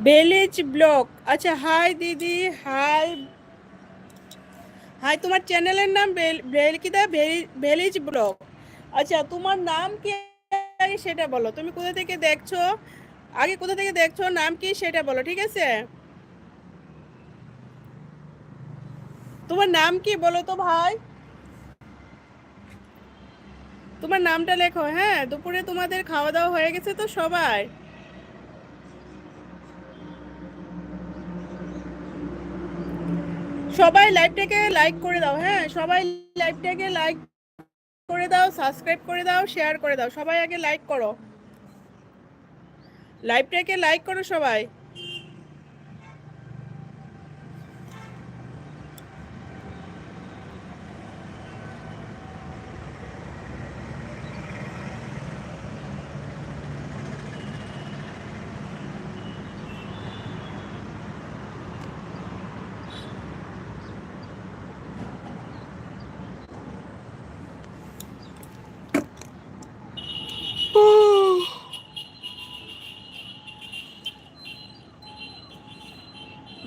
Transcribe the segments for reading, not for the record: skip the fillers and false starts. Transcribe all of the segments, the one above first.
Village blog. আচ্ছা, high দিদি, high. High, তোমার চ্যানেলের নাম বেলকিদা ভিলেজ ব্লগ। আচ্ছা, তোমার নাম কি আগে সেটা বলো। তুমি কোথা থেকে দেখছো, আগে কোথা থেকে দেখছো, নাম কি সেটা বলো, ঠিক আছে? তোমার নাম কি বলো তো ভাই, তোমার নামটা লেখো। হ্যাঁ, দুপুরে তোমাদের খাওয়া দাওয়া হয়ে গেছে তো সবাই? সবাই লাইভটাকে লাইক করে দাও। হ্যাঁ, সবাই লাইভটাকে লাইক করে দাও, সাবস্ক্রাইব করে দাও, শেয়ার করে দাও। সবাই আগে লাইক করো, লাইভটাকে লাইক করো সবাই।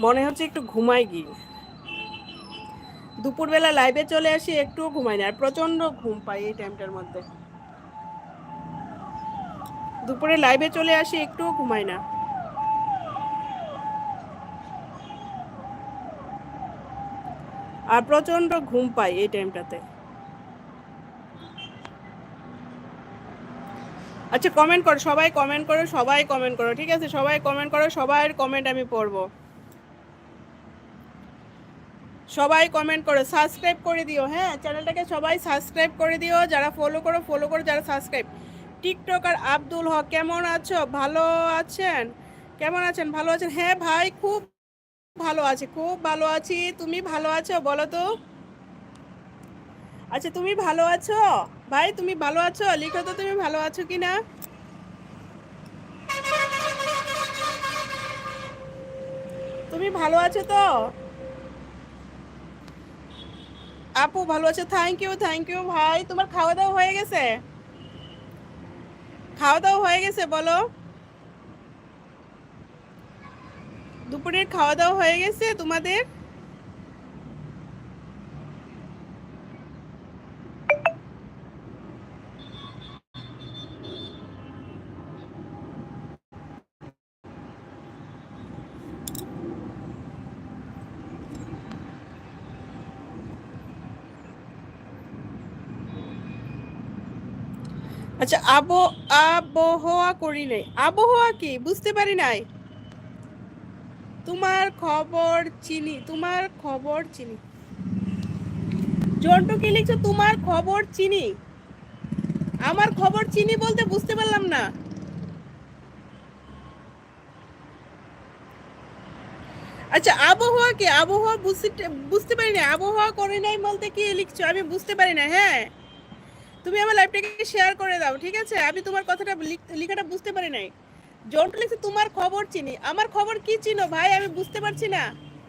মনে হচ্ছে একটু ঘুমাই গিয়ে। দুপুরবেলা লাইভে চলে আসি, একটুও ঘুমাই না, আর প্রচন্ড ঘুম পাই এই টাইমটার মধ্যে। দুপুরে লাইভে চলে আসি, একটুও ঘুমাই না, আর প্রচন্ড ঘুম পাই এই টাইমটাতে। আচ্ছা, কমেন্ট করো সবাই, কমেন্ট করো সবাই, কমেন্ট করো, ঠিক আছে? সবাই কমেন্ট করো, সবার কমেন্ট আমি পড়বো। সবাই কমেন্ট করো, সাবস্ক্রাইব করে দিও। হ্যাঁ, চ্যানেলটাকে সবাই সাবস্ক্রাইব করে দিও। যারা ফলো করো ফলো করো, যারা সাবস্ক্রাইব। টিকটকার আব্দুল হক, কেমন আছো? ভালো আছেন? কেমন আছেন? ভালো আছেন? হ্যাঁ ভাই, খুব ভালো আছি, খুব ভালো আছি। তুমি ভালো আছো বলো তো? আচ্ছা, তুমি ভালো আছো? ভাই তুমি ভালো আছো? লিখো তো তুমি ভালো আছো কিনা। তুমি ভালো আছো তো? আপু ভালো আছো, থ্যাংক ইউ, থ্যাংক ইউ ভাই। তোমার খাওয়া দাওয়া হয়ে গেছে? খাওয়া দাওয়া হয়ে গেছে বলো। দুপুরের খাওয়া দাওয়া হয়ে গেছে তোমাদের? আচ্ছা, আবহাওয়া করি নাই। আবহাওয়া কি বুঝতে পারি নাই। তোমার খবর চিনি, তোমার খবর চিনি। জন্টু কি লিখছো? তোমার খবর চিনি। আমার খবর চিনি বলতে বুঝতে পারলাম না। আচ্ছা, আবহাওয়া কি, আবহাওয়া বুঝতে বুঝতে পারি না। আবহাওয়া করে নাই বলতে কি লিখছো আমি বুঝতে পারি না। হ্যাঁ, তুমি আমার লাইভটাকে শেয়ার করে দাও, ঠিক আছে? আমি তোমার কথাটা লেখাটা বুঝতে পারি নাই। জন্টু লিখছে তোমার খবর চিনি। আমার খবর কি চিনো ভাই? আমি বুঝতে পারছি না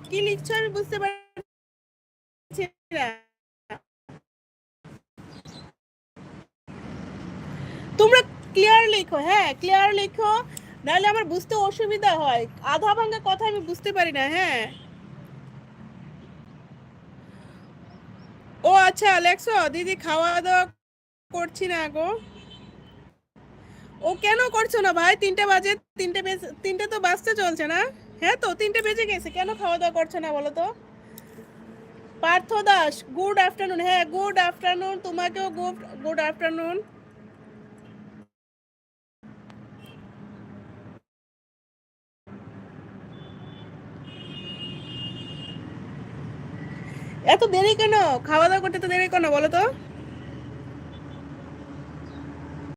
কি লিখছো, আমি বুঝতে পারছি না। তোমরা ক্লিয়ার লিখো, হ্যাঁ ক্লিয়ার লিখো, নাহলে আমার বুঝতে অসুবিধা হয়। আধা ভাঙা কথা আমি বুঝতে পারি না। হ্যাঁ। ও আচ্ছা, লেখছো দিদি খাওয়া দাওয়া করছি না গো। ও কেন করছো না ভাই? 3টে বাজে, 3টে তো বাজতে চলছে না? হ্যাঁ তো 3টে বেজে গেছে, কেন খাওয়া দাওয়া করছো না বলো তো? Partha Das, good afternoon. হ্যাঁ, গুড আফটারনুন তোমাকেও, গুড গুড আফটারনুন। এত দেরি কেন? খাওয়া দাওয়া করতে তো দেরি কেন বলো তো?